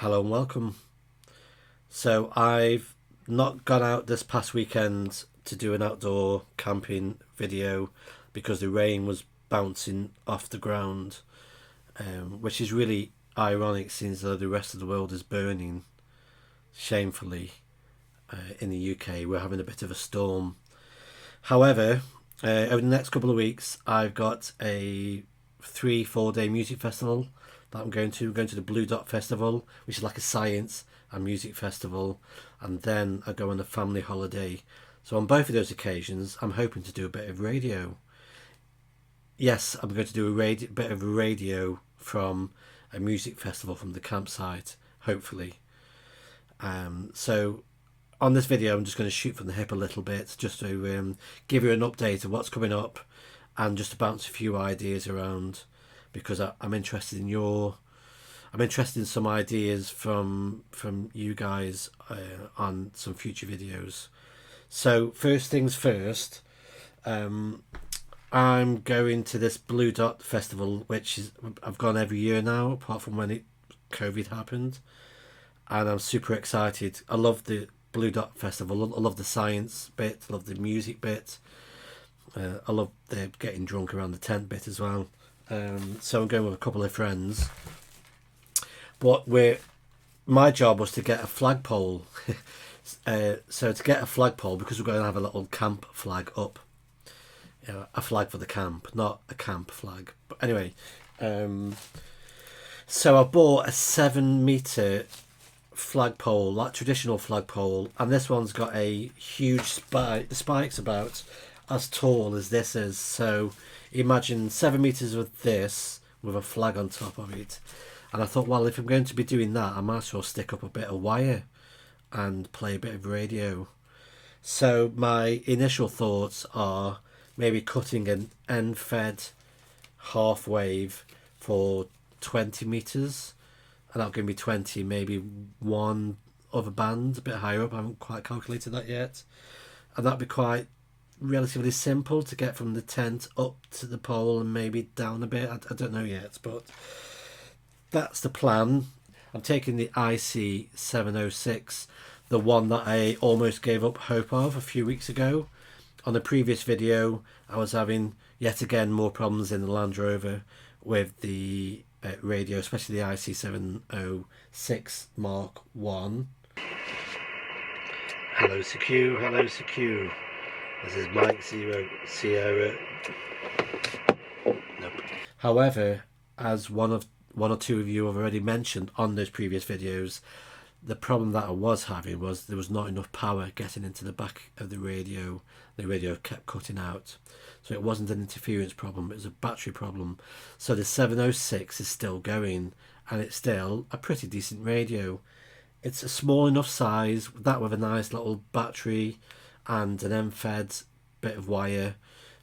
Hello and welcome. So I've not gone out this past weekend to do an outdoor camping video because the rain was bouncing off the ground, which is really ironic since the rest of the world is burning shamefully. In the UK, we're having a bit of a storm. However, over the next couple of weeks, I've got a 3-4 day music festival that I'm going to. I'm going to the Bluedot Festival, which is like a science and music festival, and then I go on a family holiday. So on both of those occasions, I'm hoping to do a bit of radio. Yes, I'm going to do a bit of radio from a music festival from the campsite, hopefully. So on this video, I'm just going to shoot from the hip a little bit, just to give you an update of what's coming up, and just to bounce a few ideas around, because I'm interested in some ideas from you guys on some future videos. So first things first, I'm going to this Bluedot festival, which is I've gone every year now, apart from when COVID happened, and I'm super excited. I love the Bluedot festival. I love the science bit. I love the music bit. I love the getting drunk around the tent bit as well. So I'm going with a couple of friends. But my job was to get a flagpole. So to get a flagpole, because we're going to have a little camp flag up. A flag for the camp, not a camp flag. But anyway, so I bought a 7-meter flagpole, that traditional flagpole, and this one's got a huge spike. The spike's about as tall as this is. So imagine 7 meters of this with a flag on top of it. And I thought, well, if I'm going to be doing that, I might as well stick up a bit of wire and play a bit of radio. So my initial thoughts are maybe cutting an end-fed half wave for 20 meters, and that'll give me 20, maybe one other band a bit higher up. I haven't quite calculated that yet, and that'd be quite relatively simple to get from the tent up to the pole and maybe down a bit. I don't know yet, but that's the plan. I'm taking the IC706, the one that I almost gave up hope of a few weeks ago. On the previous video, I was having yet again more problems in the Land Rover with the radio, especially the IC706 Mark 1. Hello CQ, hello CQ. This is Mike 0 Sierra. Nope. However, as one or two of you have already mentioned on those previous videos, the problem that I was having was there was not enough power getting into the back of the radio. The radio kept cutting out. So it wasn't an interference problem, it was a battery problem. So the 706 is still going, and it's still a pretty decent radio. It's a small enough size, that with a nice little battery and an end-fed bit of wire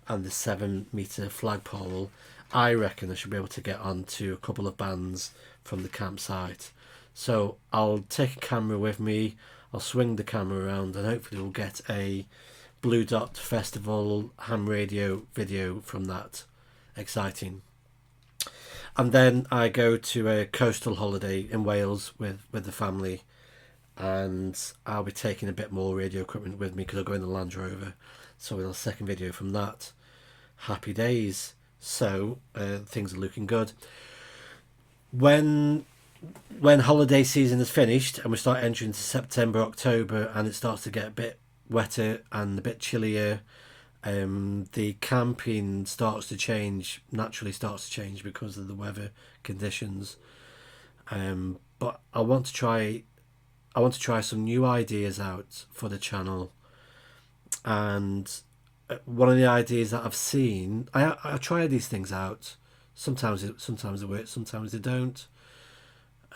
and the 7-meter flagpole. I reckon I should be able to get onto a couple of bands from the campsite. So I'll take a camera with me, I'll swing the camera around, and hopefully we'll get a Bluedot Festival ham radio video from that. Exciting. And then I go to a coastal holiday in Wales with the family, and I'll be taking a bit more radio equipment with me because I'll go in the Land Rover. So with a second video from that. Happy days. So things are looking good. When holiday season is finished and we start entering into September, October, and it starts to get a bit wetter and a bit chillier, the camping naturally starts to change because of the weather conditions. But I want to try some new ideas out for the channel, and one of the ideas that I've seen, I try these things out. Sometimes it works, sometimes they don't.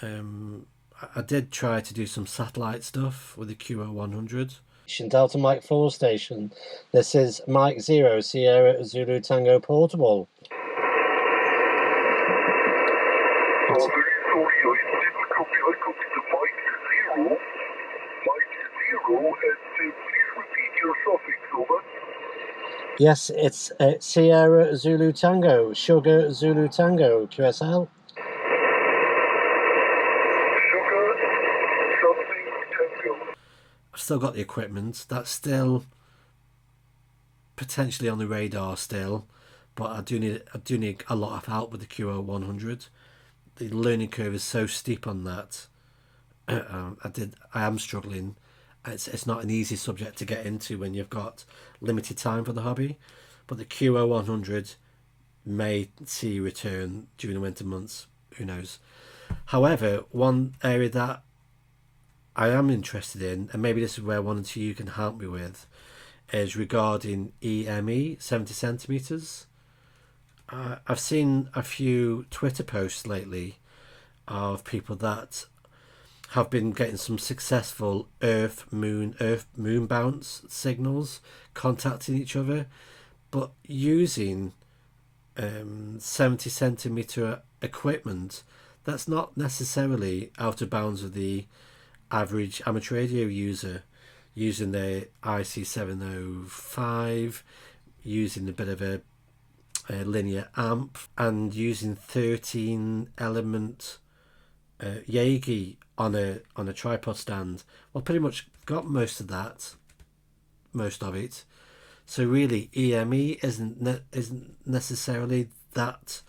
I did try to do some satellite stuff with the QO100. Delta Mike 4 station. This is Mike 0 Sierra Zulu Tango Portable. Yes, it's Sierra Zulu Tango, Sugar Zulu Tango, QSL. Sugar I've still got the equipment. That's still potentially on the radar still, but I do need a lot of help with the QO100. The learning curve is so steep on that. I am struggling. It's not an easy subject to get into when you've got limited time for the hobby, but the QO100 may see a return during the winter months. Who knows? However, one area that I am interested in, and maybe this is where one or two you can help me with, is regarding EME 70 centimeters. I've seen a few Twitter posts lately of people that have been getting some successful Earth Moon bounce signals contacting each other, but using 70 centimeter equipment that's not necessarily out of bounds of the average amateur radio user, using their IC705, using a bit of a linear amp, and using 13 element Yagi on a tripod stand. Well, pretty much got most of it. So really, EME isn't necessarily that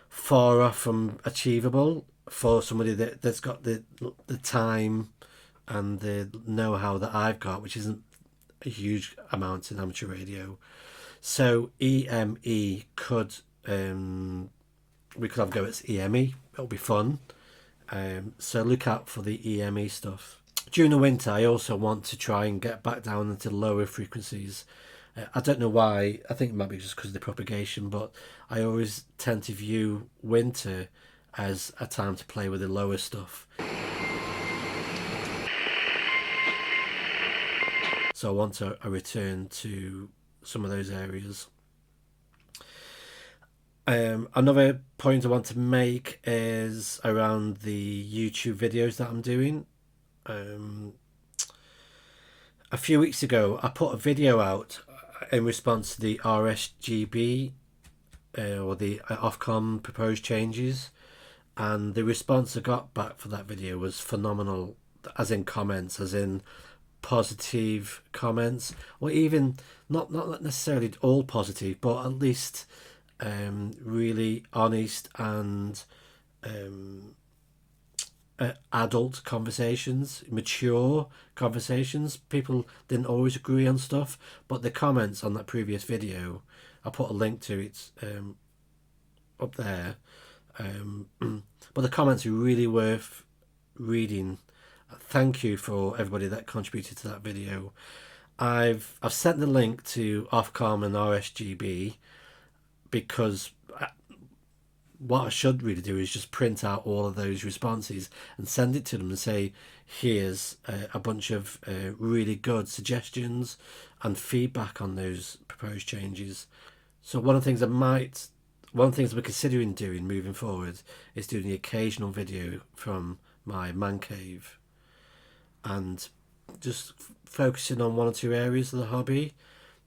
far off from achievable for somebody that's got the time and the know-how that I've got, which isn't a huge amount in amateur radio. So EME could we could have a go at EME. It'll be fun. So look out for the EME stuff. During the winter, I also want to try and get back down into lower frequencies. I don't know why. I think it might be just because of the propagation, but I always tend to view winter as a time to play with the lower stuff. So I want a return to some of those areas. Another point I want to make is around the YouTube videos that I'm doing. A few weeks ago, I put a video out in response to the RSGB or the Ofcom proposed changes, and the response I got back for that video was phenomenal, as in comments, as in positive comments, or even not necessarily all positive, but at least really honest and adult conversations, mature conversations. People didn't always agree on stuff, but the comments on that previous video, I put a link to it up there, but the comments are really worth reading. Thank you for everybody that contributed to that video. I've sent the link to Ofcom and RSGB because what I should really do is just print out all of those responses and send it to them and say, here's a bunch of really good suggestions and feedback on those proposed changes. So one of the things we're considering doing moving forward is doing the occasional video from my man cave and just focusing on one or two areas of the hobby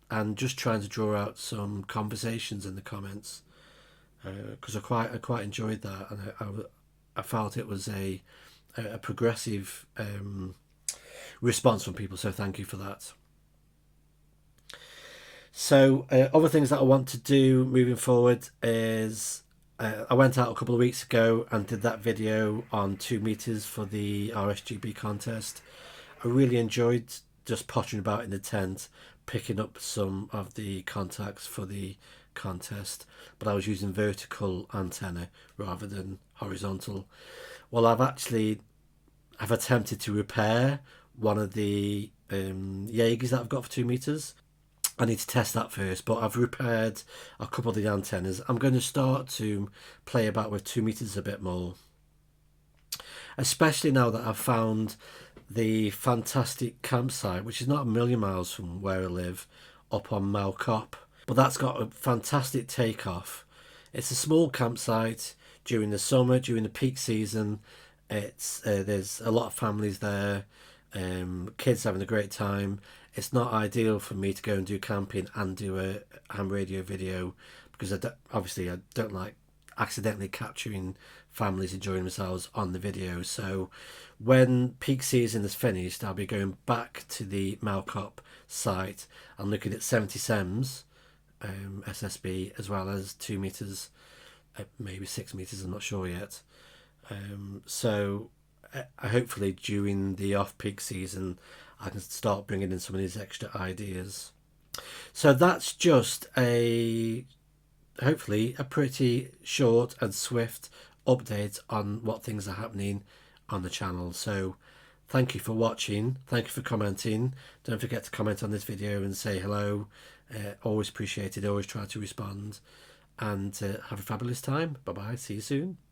and just trying to draw out some conversations in the comments, because I quite enjoyed that, and I felt it was a progressive response from people, so thank you for that. So other things that I want to do moving forward is I went out a couple of weeks ago and did that video on 2 meters for the RSGB contest. I really enjoyed just pottering about in the tent, picking up some of the contacts for the contest, but I was using vertical antenna rather than horizontal. Well, I've attempted to repair one of the Yagis that I've got for 2 meters. I need to test that first, but I've repaired a couple of the antennas. I'm going to start to play about with 2 meters a bit more, especially now that I've found the fantastic campsite, which is not a million miles from where I live, up on Malcop, but that's got a fantastic takeoff. It's a small campsite during the summer, during the peak season. It's there's a lot of families there, kids having a great time. It's not ideal for me to go and do camping and do a ham radio video, because I don't like accidentally capturing families enjoying themselves on the video. So when peak season is finished, I'll be going back to the Malcop site and looking at 70 SEMs SSB, as well as 2 meters, maybe 6 meters, I'm not sure yet. So hopefully during the off-peak season I can start bringing in some of these extra ideas. So that's just hopefully a pretty short and swift update on what things are happening on the channel. So thank you for watching, thank you for commenting. Don't forget to comment on this video and say hello. Always appreciated, always try to respond, and have a fabulous time. Bye bye, see you soon.